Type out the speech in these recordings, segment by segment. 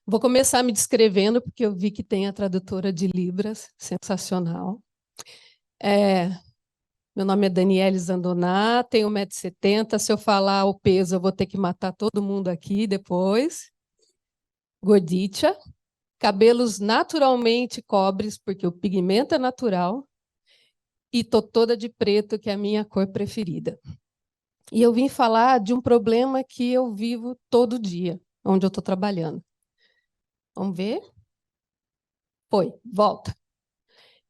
Vou começar me descrevendo, porque eu vi que tem a tradutora de Libras, sensacional. Meu nome é Daniele Zandoná, tenho 1,70 m. Se eu falar o peso, eu vou ter que matar todo mundo aqui depois. Gordita, cabelos naturalmente cobres, porque o pigmento é natural. E estou toda de preto, que é a minha cor preferida. E eu vim falar de um problema que eu vivo todo dia, onde eu estou trabalhando. Vamos ver? Foi, volta.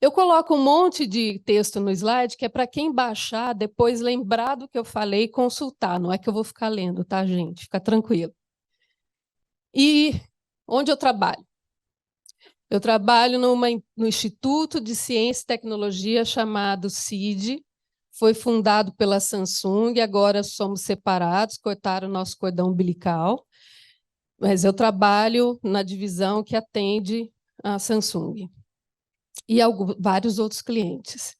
Eu coloco um monte de texto no slide que é para quem baixar, depois lembrar do que eu falei e consultar. Não é que eu vou ficar lendo, tá, gente? Fica tranquilo. E onde eu trabalho? Eu trabalho no Instituto de Ciência e Tecnologia chamado CID. Foi fundado pela Samsung, agora somos separados, cortaram o nosso cordão umbilical. Mas eu trabalho na divisão que atende a Samsung e vários outros clientes.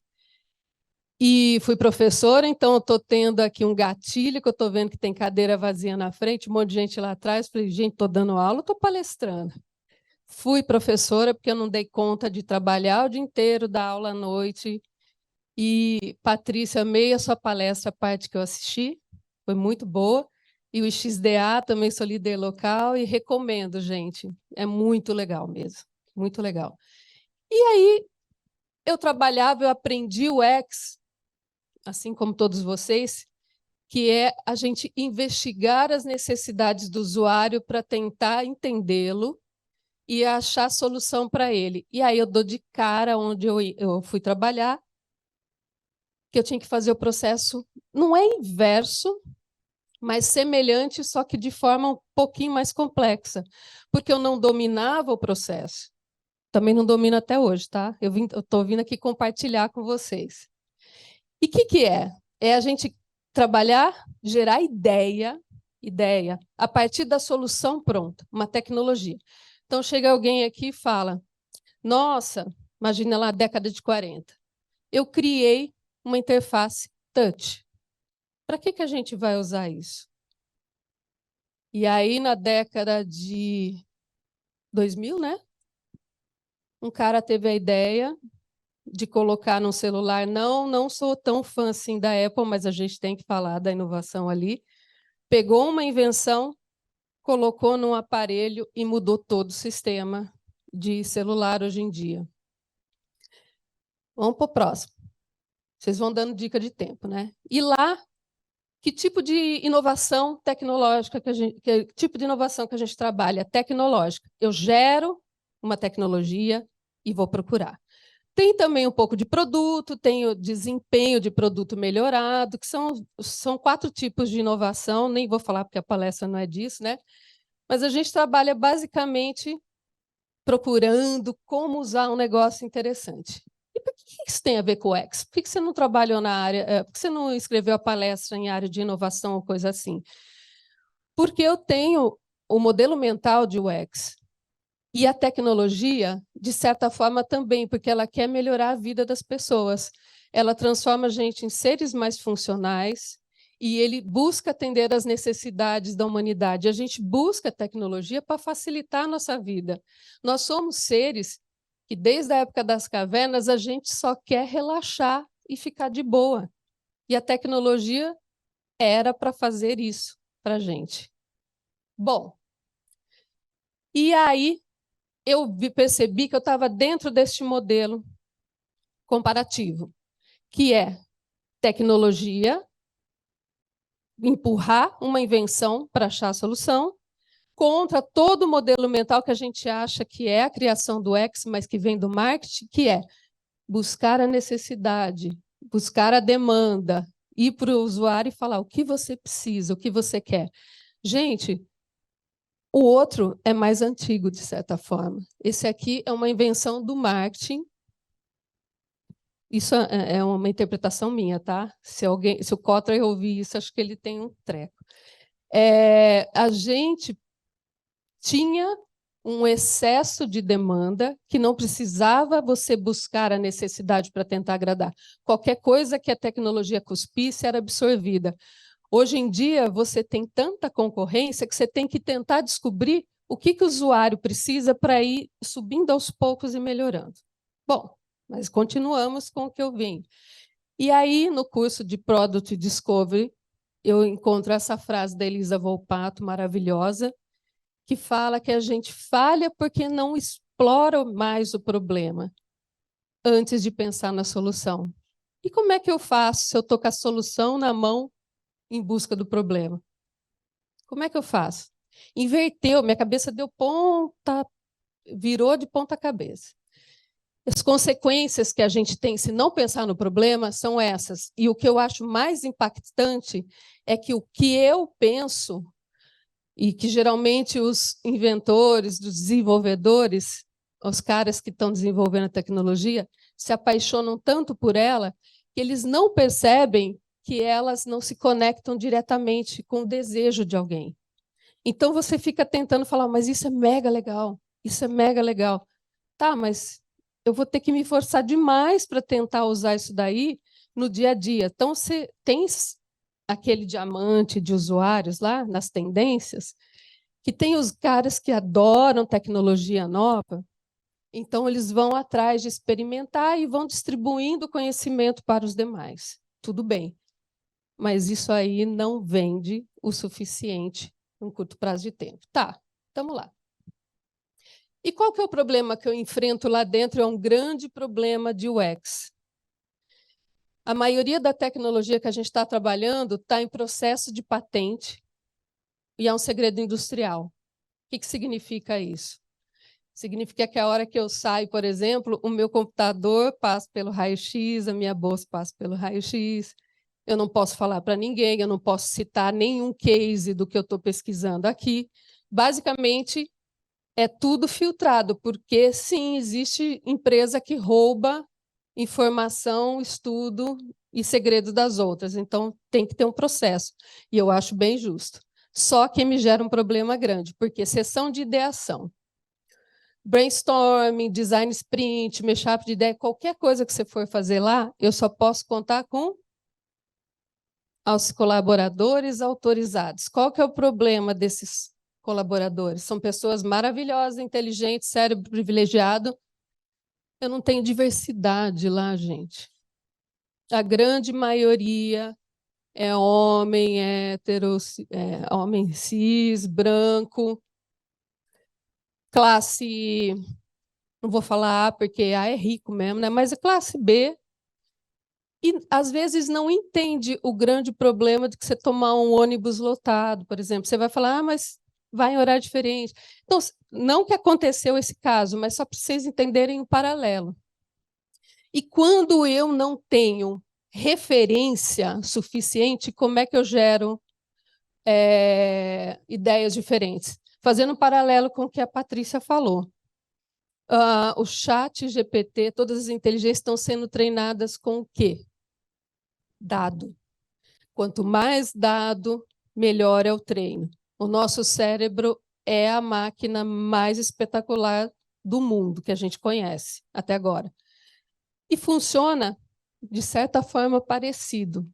E fui professora, então eu estou tendo aqui um gatilho, que eu estou vendo que tem cadeira vazia na frente, um monte de gente lá atrás. Falei, gente, estou dando aula, estou palestrando. Fui professora porque eu não dei conta de trabalhar o dia inteiro, dar aula à noite. E, Patrícia, amei a sua palestra, a parte que eu assisti, foi muito boa. E o XDA, também sou líder local e recomendo, gente. É muito legal mesmo, muito legal. E aí, eu trabalhava, eu aprendi o X, assim como todos vocês, que é a gente investigar as necessidades do usuário para tentar entendê-lo e achar solução para ele. E aí eu dou de cara onde eu fui trabalhar, que eu tinha que fazer o processo, não é inverso, mas semelhante, só que de forma um pouquinho mais complexa, porque eu não dominava o processo. Também não domino até hoje, tá? Eu estou vindo aqui compartilhar com vocês. E o que é? É a gente trabalhar, gerar ideia, a partir da solução pronta, uma tecnologia. Então, chega alguém aqui e fala, nossa, imagina lá a década de 40, eu criei uma interface touch. Para que a gente vai usar isso? E aí, na década de 2000, né? Um cara teve a ideia de colocar no celular. Não sou tão fã assim da Apple, mas a gente tem que falar da inovação ali. Pegou uma invenção, colocou num aparelho e mudou todo o sistema de celular hoje em dia. Vamos para o próximo. Vocês vão dando dica de tempo, né? E lá, que tipo de inovação tecnológica que tipo de inovação que a gente trabalha? Tecnológica. Eu gero uma tecnologia e vou procurar. Tem também um pouco de produto, tem o desempenho de produto melhorado, que são 4 tipos de inovação, nem vou falar porque a palestra não é disso, né? Mas a gente trabalha basicamente procurando como usar um negócio interessante. E por que isso tem a ver com o X? Por que você não trabalhou na área, por que você não escreveu a palestra em área de inovação ou coisa assim? Porque eu tenho o modelo mental de UX, e a tecnologia, de certa forma, também, porque ela quer melhorar a vida das pessoas. Ela transforma a gente em seres mais funcionais e ele busca atender às necessidades da humanidade. A gente busca a tecnologia para facilitar a nossa vida. Nós somos seres que, desde a época das cavernas, a gente só quer relaxar e ficar de boa. E a tecnologia era para fazer isso para a gente. Bom, e aí eu percebi que eu estava dentro deste modelo comparativo, que é tecnologia, empurrar uma invenção para achar a solução, contra todo o modelo mental que a gente acha que é a criação do X, mas que vem do marketing, que é buscar a necessidade, buscar a demanda, ir para o usuário e falar o que você precisa, o que você quer. Gente, o outro é mais antigo, de certa forma. Esse aqui é uma invenção do marketing. Isso é uma interpretação minha, tá? Se o Kotler ouvir isso, acho que ele tem um treco. A gente tinha um excesso de demanda que não precisava você buscar a necessidade para tentar agradar. Qualquer coisa que a tecnologia cuspisse era absorvida. Hoje em dia, você tem tanta concorrência que você tem que tentar descobrir O que o usuário precisa para ir subindo aos poucos e melhorando? Bom, mas continuamos com o que eu vim. E aí, no curso de Product Discovery, eu encontro essa frase da Elisa Volpato, maravilhosa, que fala que a gente falha porque não explora mais o problema antes de pensar na solução. E como é que eu faço se eu estou com a solução na mão em busca do problema? Como é que eu faço? Inverteu, minha cabeça deu ponta, virou de ponta cabeça. As consequências que a gente tem se não pensar no problema são essas. E o que eu acho mais impactante é que o que eu penso, e que geralmente os inventores, os desenvolvedores, os caras que estão desenvolvendo a tecnologia, se apaixonam tanto por ela que eles não percebem que elas não se conectam diretamente com o desejo de alguém. Então você fica tentando falar, mas isso é mega legal, isso é mega legal. Tá, mas eu vou ter que me forçar demais para tentar usar isso daí no dia a dia. Então, você tem aquele diamante de usuários lá nas tendências, que tem os caras que adoram tecnologia nova, então eles vão atrás de experimentar e vão distribuindo conhecimento para os demais. Tudo bem, mas isso aí não vende o suficiente em um curto prazo de tempo. Tá, estamos lá. E qual que é o problema que eu enfrento lá dentro? É um grande problema de UX. A maioria da tecnologia que a gente está trabalhando está em processo de patente e é um segredo industrial. O que significa isso? Significa que a hora que eu saio, por exemplo, o meu computador passa pelo raio-x, a minha bolsa passa pelo raio-x, eu não posso falar para ninguém, eu não posso citar nenhum case do que eu estou pesquisando aqui. Basicamente, é tudo filtrado, porque, sim, existe empresa que rouba informação, estudo e segredo das outras. Então, tem que ter um processo. E eu acho bem justo. Só que me gera um problema grande, porque sessão de ideação, brainstorming, design sprint, mashup de ideia, qualquer coisa que você for fazer lá, eu só posso contar com os colaboradores autorizados. Qual que é o problema desses colaboradores? São pessoas maravilhosas, inteligentes, cérebro privilegiado. Eu não tenho diversidade lá, gente. A grande maioria é homem hétero, homem cis, branco, classe, não vou falar A porque A é rico mesmo, né? Mas é classe B. E, às vezes, não entende o grande problema de que você tomar um ônibus lotado, por exemplo. Você vai falar, mas vai em horário diferente. Então, não que aconteceu esse caso, mas só para vocês entenderem o paralelo. E quando eu não tenho referência suficiente, como é que eu gero ideias diferentes? Fazendo um paralelo com o que a Patrícia falou. O chat GPT, todas as inteligências estão sendo treinadas com o quê? Dado. Quanto mais dado, melhor é o treino. O nosso cérebro é a máquina mais espetacular do mundo que a gente conhece até agora. E funciona, de certa forma, parecido.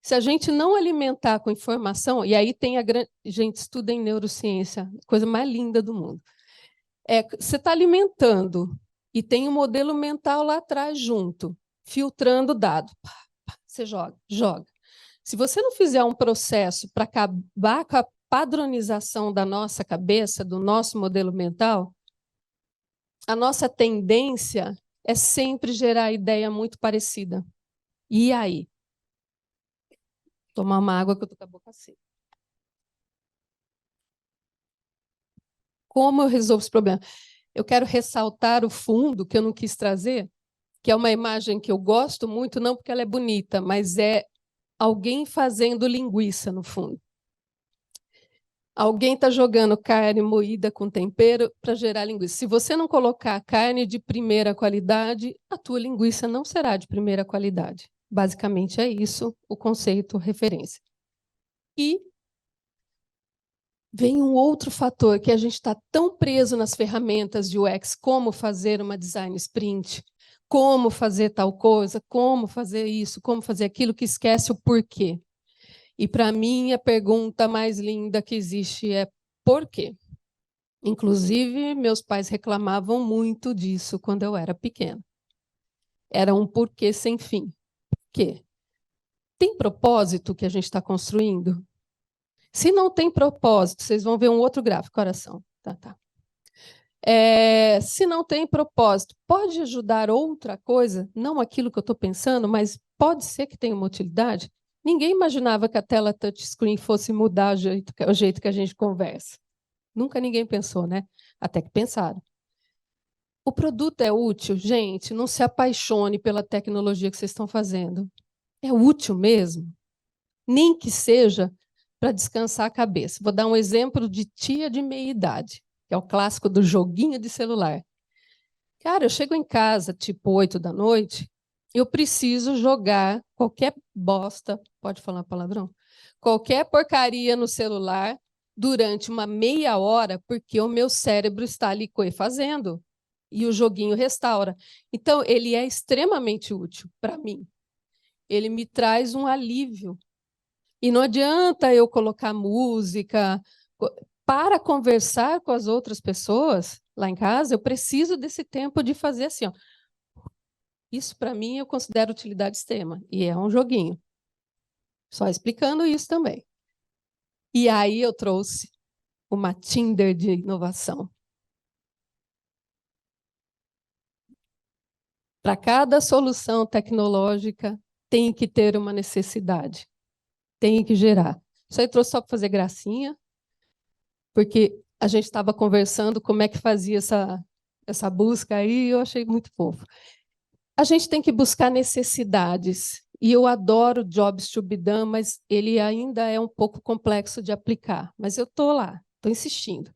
Se a gente não alimentar com informação, e aí tem a grande... Gente, estuda em neurociência, coisa mais linda do mundo. Você está alimentando e tem um modelo mental lá atrás junto, filtrando dado. Você joga, joga. Se você não fizer um processo para acabar com a padronização da nossa cabeça, do nosso modelo mental, a nossa tendência é sempre gerar ideia muito parecida. E aí? Tomar uma água que eu estou com a boca seca. Como eu resolvo esse problema? Eu quero ressaltar o fundo, que eu não quis trazer, que é uma imagem que eu gosto muito, não porque ela é bonita, mas é alguém fazendo linguiça no fundo. Alguém está jogando carne moída com tempero para gerar linguiça. Se você não colocar carne de primeira qualidade, a tua linguiça não será de primeira qualidade. Basicamente é isso o conceito referência. E vem um outro fator, que a gente está tão preso nas ferramentas de UX, como fazer uma design sprint, como fazer tal coisa, como fazer isso, como fazer aquilo, que esquece o porquê. E, para mim, a pergunta mais linda que existe é por quê? Inclusive, meus pais reclamavam muito disso quando eu era pequena. Era um porquê sem fim. Por quê? Tem propósito que a gente está construindo? Se não tem propósito, vocês vão ver um outro gráfico, coração. Tá. Se não tem propósito, pode ajudar outra coisa? Não aquilo que eu estou pensando, mas pode ser que tenha uma utilidade? Ninguém imaginava que a tela touchscreen fosse mudar o jeito que a gente conversa. Nunca ninguém pensou, né? Até que pensaram. O produto é útil? Gente, não se apaixone pela tecnologia que vocês estão fazendo. É útil mesmo? Nem que seja para descansar a cabeça. Vou dar um exemplo de tia de meia-idade, que é o clássico do joguinho de celular. Cara, eu chego em casa, tipo 8 da noite, eu preciso jogar qualquer bosta, pode falar palavrão? Qualquer porcaria no celular durante uma meia hora, porque o meu cérebro está ali fazendo e o joguinho restaura. Então, ele é extremamente útil para mim. Ele me traz um alívio. E não adianta eu colocar música. Para conversar com as outras pessoas lá em casa, eu preciso desse tempo de fazer assim, ó. Isso, para mim, eu considero utilidade extrema. E é um joguinho. Só explicando isso também. E aí eu trouxe uma Tinder de inovação. Para cada solução tecnológica, tem que ter uma necessidade. Tem que gerar. Isso aí trouxe só para fazer gracinha, porque a gente estava conversando como é que fazia essa busca aí, e eu achei muito fofo. A gente tem que buscar necessidades. E eu adoro Jobs to be done, mas ele ainda é um pouco complexo de aplicar. Mas eu estou lá, estou insistindo.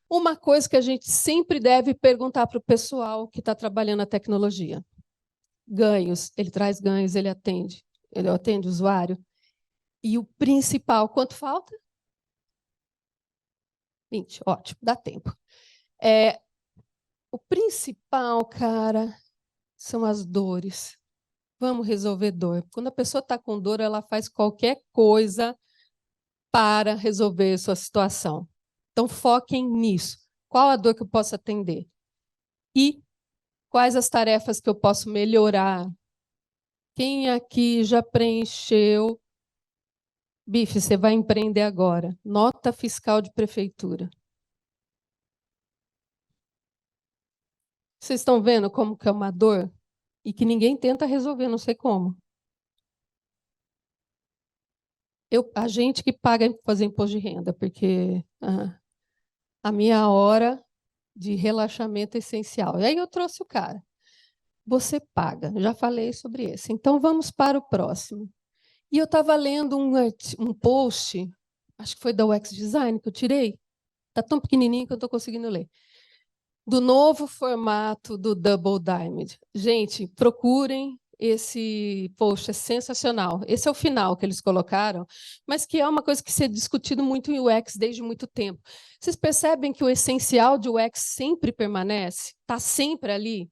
Uma coisa que a gente sempre deve perguntar para o pessoal que está trabalhando na tecnologia. Ganhos, ele traz ganhos, ele atende o usuário. E o principal, quanto falta? 20, ótimo, dá tempo. O principal, cara, são as dores. Vamos resolver dor. Quando a pessoa está com dor, ela faz qualquer coisa para resolver sua situação. Então, foquem nisso. Qual a dor que eu posso atender? E quais as tarefas que eu posso melhorar? Quem aqui já preencheu? Bife, você vai empreender agora. Nota fiscal de prefeitura. Vocês estão vendo como que é uma dor? E que ninguém tenta resolver, não sei como. A gente que paga para fazer imposto de renda, porque a minha hora de relaxamento é essencial. E aí eu trouxe o cara. Você paga, já falei sobre esse. Então vamos para o próximo. E eu estava lendo um post, acho que foi da UX Design que eu tirei. Está tão pequenininho que eu não estou conseguindo ler. Do novo formato do Double Diamond. Gente, procurem esse post, é sensacional. Esse é o final que eles colocaram, mas que é uma coisa que se é discutido muito em UX desde muito tempo. Vocês percebem que o essencial de UX sempre permanece? Está sempre ali?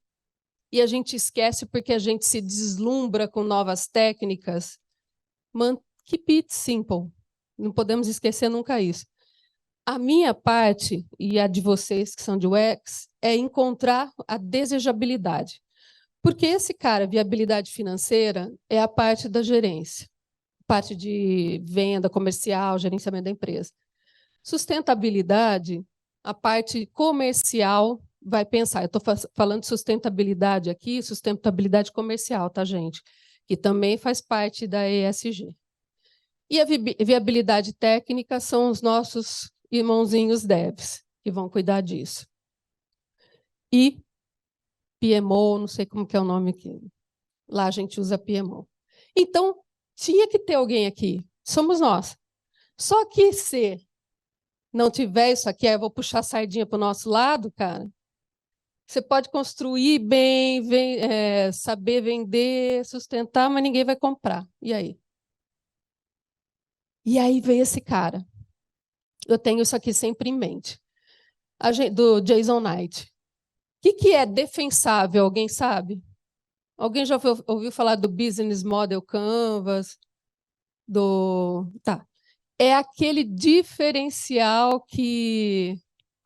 E a gente esquece porque a gente se deslumbra com novas técnicas. Keep it simple. Não podemos esquecer nunca isso. A minha parte, e a de vocês que são de UX, é encontrar a desejabilidade. Porque esse cara, viabilidade financeira, é a parte da gerência, parte de venda comercial, gerenciamento da empresa. Sustentabilidade, a parte comercial vai pensar. Eu estou falando de sustentabilidade aqui, sustentabilidade comercial, tá, gente? Que também faz parte da ESG. E a viabilidade técnica são os nossos irmãozinhos devs, que vão cuidar disso. E PMO, não sei como que é o nome aqui. Lá a gente usa PMO. Então, tinha que ter alguém aqui. Somos nós. Só que se não tiver isso aqui, aí eu vou puxar a sardinha para o nosso lado, cara. Você pode construir bem, saber vender, sustentar, mas ninguém vai comprar. E aí? E aí vem esse cara. Eu tenho isso aqui sempre em mente. Do Jason Knight. O que é defensável? Alguém sabe? Alguém já ouviu falar do Business Model Canvas? Tá. É aquele diferencial que...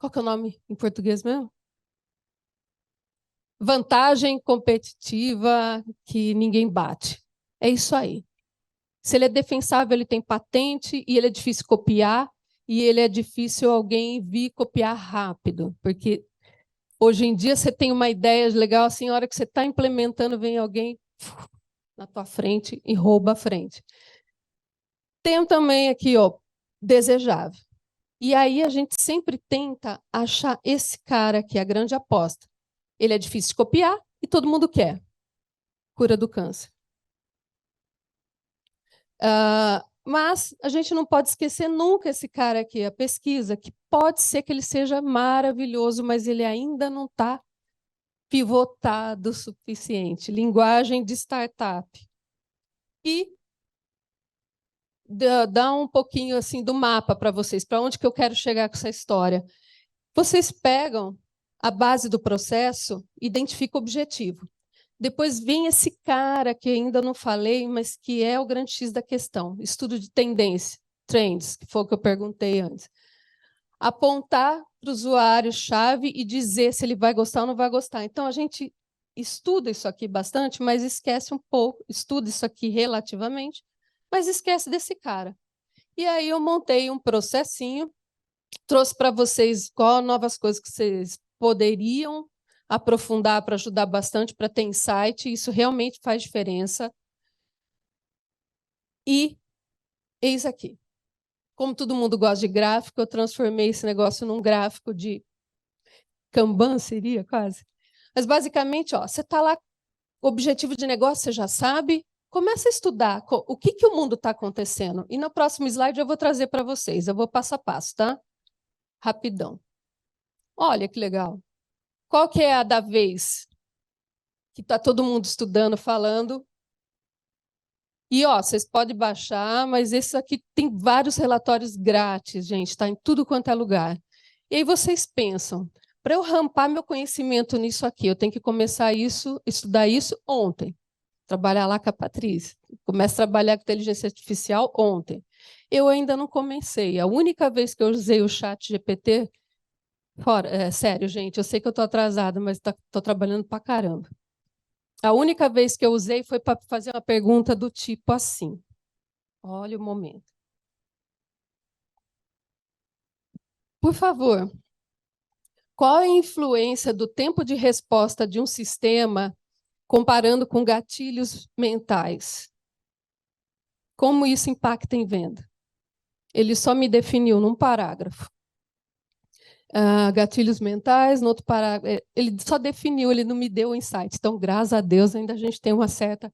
Qual que é o nome em português mesmo? Vantagem competitiva que ninguém bate. É isso aí. Se ele é defensável, ele tem patente e ele é difícil copiar e ele é difícil alguém vir copiar rápido, porque hoje em dia você tem uma ideia legal assim, a hora que você está implementando, vem alguém na tua frente e rouba a frente. Tem também aqui, ó, desejável. E aí a gente sempre tenta achar esse cara que é a grande aposta. Ele é difícil de copiar e todo mundo quer. Cura do câncer. Mas a gente não pode esquecer nunca esse cara aqui, a pesquisa, que pode ser que ele seja maravilhoso, mas ele ainda não está pivotado o suficiente. Linguagem de startup. E dá um pouquinho assim do mapa para vocês, para onde que eu quero chegar com essa história. Vocês pegam a base do processo, identificam o objetivo. Depois vem esse cara que ainda não falei, mas que é o grande X da questão, estudo de tendência, trends, que foi o que eu perguntei antes. Apontar para o usuário-chave e dizer se ele vai gostar ou não vai gostar. Então, a gente estuda isso aqui bastante, mas esquece um pouco, estuda isso aqui relativamente, mas esquece desse cara. E aí eu montei um processinho, trouxe para vocês qual novas coisas que vocês poderiam aprofundar para ajudar bastante, para ter insight, isso realmente faz diferença. E eis aqui. Como todo mundo gosta de gráfico, eu transformei esse negócio num gráfico de Kanban, seria quase. Mas, basicamente, ó, você está lá, objetivo de negócio, você já sabe, começa a estudar o que o mundo está acontecendo. E no próximo slide eu vou trazer para vocês, eu vou passo a passo, tá? Rapidão. Olha que legal. Qual que é a da vez? Que está todo mundo estudando, falando. E ó, vocês podem baixar, mas esse aqui tem vários relatórios grátis, gente, está em tudo quanto é lugar. E aí vocês pensam, para eu rampar meu conhecimento nisso aqui, eu tenho que começar isso, estudar isso ontem. Trabalhar lá com a Patrícia. Começo a trabalhar com inteligência artificial ontem. Eu ainda não comecei. A única vez que eu usei o chat GPT, sério, gente, eu sei que eu estou atrasada, mas estou trabalhando para caramba. A única vez que eu usei foi para fazer uma pergunta do tipo assim. Olha o momento. Por favor, qual é a influência do tempo de resposta de um sistema comparando com gatilhos mentais? Como isso impacta em venda? Ele só me definiu num parágrafo. Gatilhos mentais, no outro parágrafo. Ele só definiu, ele não me deu o insight. Então, graças a Deus, ainda a gente tem uma certa...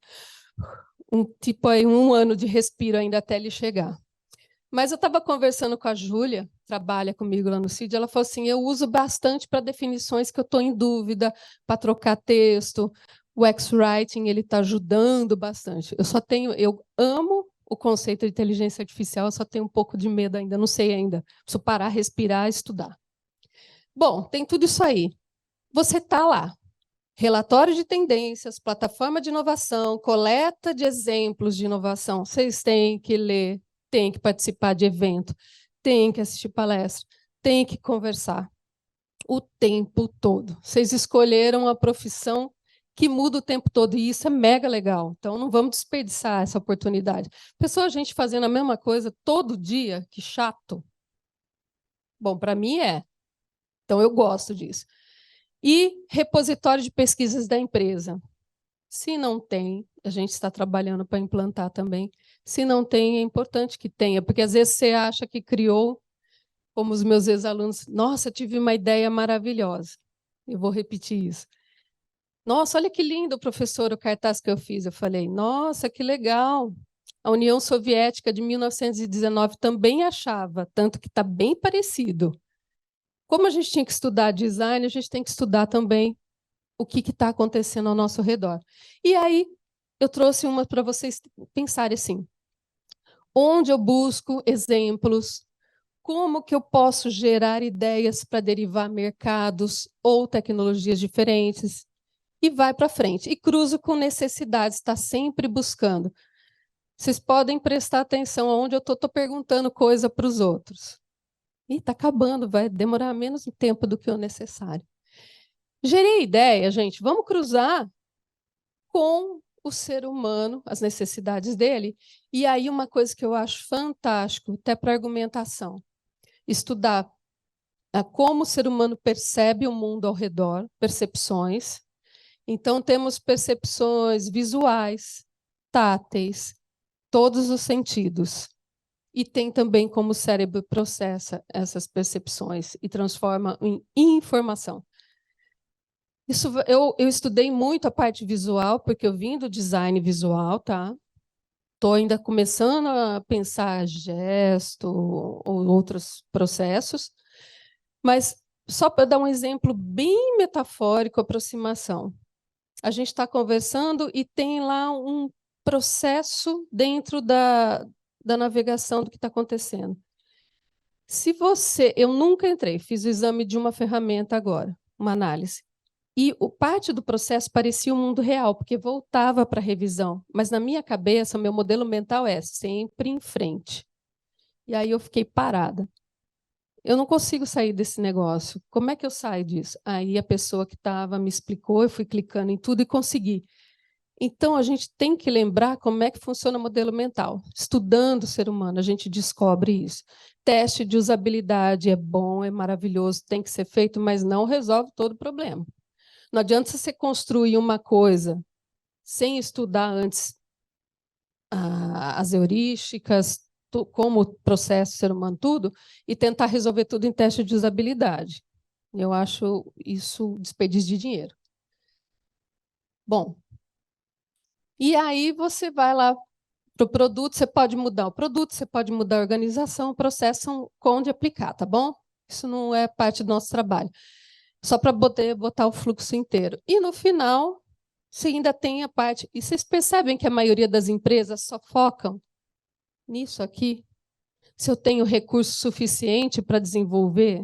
tipo aí, um ano de respiro ainda até ele chegar. Mas eu estava conversando com a Júlia, trabalha comigo lá no CID, ela falou assim, eu uso bastante para definições que eu estou em dúvida, para trocar texto, o X-Writing, ele está ajudando bastante. Eu amo o conceito de inteligência artificial, eu só tenho um pouco de medo ainda, não sei ainda. Preciso parar, respirar, estudar. Bom, tem tudo isso aí. Você está lá. Relatório de tendências, plataforma de inovação, coleta de exemplos de inovação. Vocês têm que ler, têm que participar de evento, têm que assistir palestra, têm que conversar o tempo todo. Vocês escolheram a profissão que muda o tempo todo, e isso é mega legal. Então, não vamos desperdiçar essa oportunidade. Pessoa, a gente fazendo a mesma coisa todo dia, que chato. Bom, para mim é. Então, eu gosto disso. E repositório de pesquisas da empresa. Se não tem, a gente está trabalhando para implantar também. Se não tem, é importante que tenha, porque às vezes você acha que criou, como os meus ex-alunos, nossa, tive uma ideia maravilhosa. Eu vou repetir isso. Nossa, olha que lindo, professor, o cartaz que eu fiz. Eu falei, nossa, que legal. A União Soviética de 1919 também achava, tanto que está bem parecido. Como a gente tinha que estudar design, a gente tem que estudar também o que está acontecendo ao nosso redor. E aí, eu trouxe uma para vocês pensarem assim, onde eu busco exemplos, como que eu posso gerar ideias para derivar mercados ou tecnologias diferentes, e vai para frente. E cruzo com necessidades, está sempre buscando. Vocês podem prestar atenção aonde eu estou perguntando coisa para os outros. E está acabando, vai demorar menos tempo do que o necessário. Gerei a ideia, gente, vamos cruzar com o ser humano, as necessidades dele. E aí uma coisa que eu acho fantástico, até para argumentação, estudar como o ser humano percebe o mundo ao redor, percepções. Então, temos percepções visuais, táteis, todos os sentidos. E tem também como o cérebro processa essas percepções e transforma em informação. Eu estudei muito a parte visual, porque eu vim do design visual, tá? Estou ainda começando a pensar gesto ou outros processos, mas só para dar um exemplo bem metafórico, aproximação. A gente está conversando e tem lá um processo dentro da navegação do que está acontecendo. Se você, eu nunca entrei, fiz o exame de uma ferramenta agora, uma análise. E parte do processo parecia o mundo real, porque voltava para a revisão. Mas na minha cabeça, o meu modelo mental é sempre em frente. E aí eu fiquei parada. Eu não consigo sair desse negócio. Como é que eu saio disso? Aí a pessoa que estava me explicou, eu fui clicando em tudo e consegui. Então, a gente tem que lembrar como é que funciona o modelo mental. Estudando o ser humano, a gente descobre isso. Teste de usabilidade é bom, é maravilhoso, tem que ser feito, mas não resolve todo o problema. Não adianta você construir uma coisa sem estudar antes as heurísticas, como processa o ser humano, tudo, e tentar resolver tudo em teste de usabilidade. Eu acho isso desperdício de dinheiro. Bom, e aí você vai lá para o produto, você pode mudar o produto, você pode mudar a organização, o processo são onde aplicar, tá bom? Isso não é parte do nosso trabalho. Só para botar o fluxo inteiro. E no final, você ainda tem a parte. E vocês percebem que a maioria das empresas só focam nisso aqui? Se eu tenho recurso suficiente para desenvolver,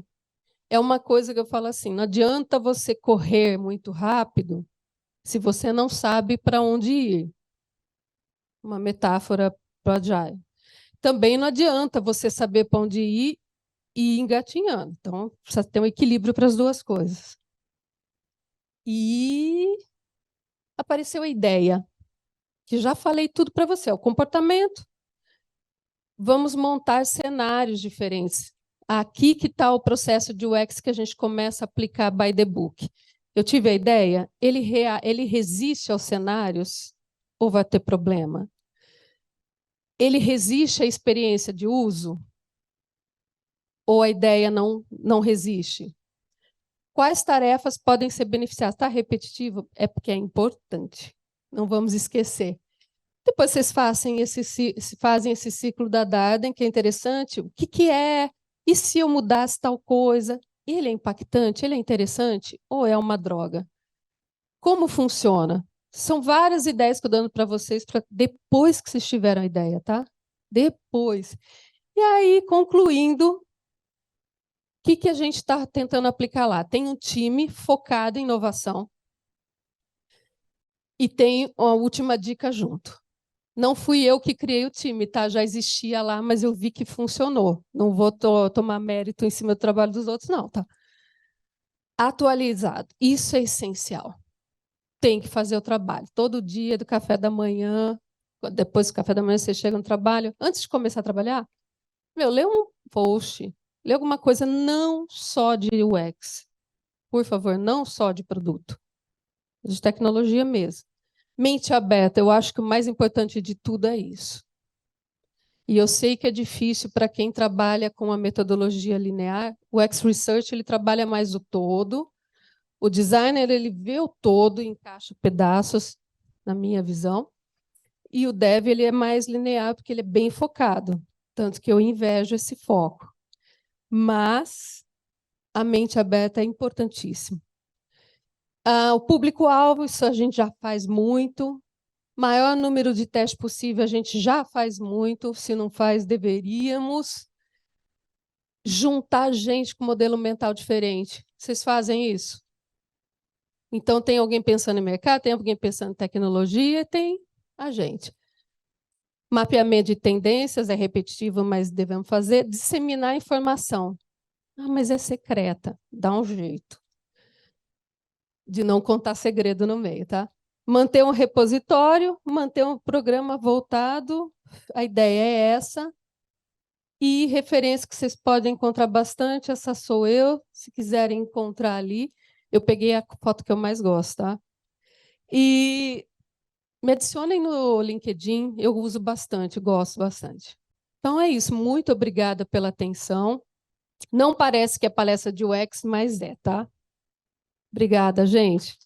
é uma coisa que eu falo assim: não adianta você correr muito rápido se você não sabe para onde ir. Uma metáfora para o Agile. Também não adianta você saber para onde ir e ir engatinhando. Então, precisa ter um equilíbrio para as duas coisas. E apareceu a ideia, que já falei tudo para você, o comportamento. Vamos montar cenários diferentes. Aqui que está o processo de UX que a gente começa a aplicar by the book. Eu tive a ideia, ele resiste aos cenários ou vai ter problema? Ele resiste à experiência de uso? Ou a ideia não resiste? Quais tarefas podem ser beneficiadas? Está repetitivo? É porque é importante. Não vamos esquecer. Depois vocês fazem esse ciclo da Darden, que é interessante. O que é? E se eu mudasse tal coisa? Ele é impactante? Ele é interessante? Ou é uma droga? Como funciona? São várias ideias que eu estou dando para vocês, depois que vocês tiveram a ideia, tá? Depois. E aí, concluindo, o que a gente está tentando aplicar lá? Tem um time focado em inovação e tem a última dica junto. Não fui eu que criei o time, tá? Já existia lá, mas eu vi que funcionou. Não vou tomar mérito em cima do trabalho dos outros, não, tá? Atualizado. Isso é essencial. Tem que fazer o trabalho. Todo dia do café da manhã, depois do café da manhã você chega no trabalho, antes de começar a trabalhar, lê um post, lê alguma coisa não só de UX. Por favor, não só de produto. De tecnologia mesmo. Mente aberta, eu acho que o mais importante de tudo é isso. E eu sei que é difícil para quem trabalha com a metodologia linear. O X-Research ele trabalha mais o todo. O designer ele vê o todo, encaixa pedaços, na minha visão. E o Dev ele é mais linear porque ele é bem focado. Tanto que eu invejo esse foco. Mas a mente aberta é importantíssimo. O público-alvo, isso a gente já faz muito. Maior número de testes possível, a gente já faz muito. Se não faz, deveríamos. Juntar gente com modelo mental diferente. Vocês fazem isso? Então, tem alguém pensando em mercado, tem alguém pensando em tecnologia, tem a gente. Mapeamento de tendências é repetitivo, mas devemos fazer. Disseminar informação. Ah, mas é secreta. Dá um jeito de não contar segredo no meio, tá? Manter um repositório, manter um programa voltado, a ideia é essa. E referência que vocês podem encontrar bastante, essa sou eu, se quiserem encontrar ali. Eu peguei a foto que eu mais gosto, tá? E me adicionem no LinkedIn, eu uso bastante, gosto bastante. Então é isso, muito obrigada pela atenção. Não parece que é palestra de UX, mas é, tá? Obrigada, gente.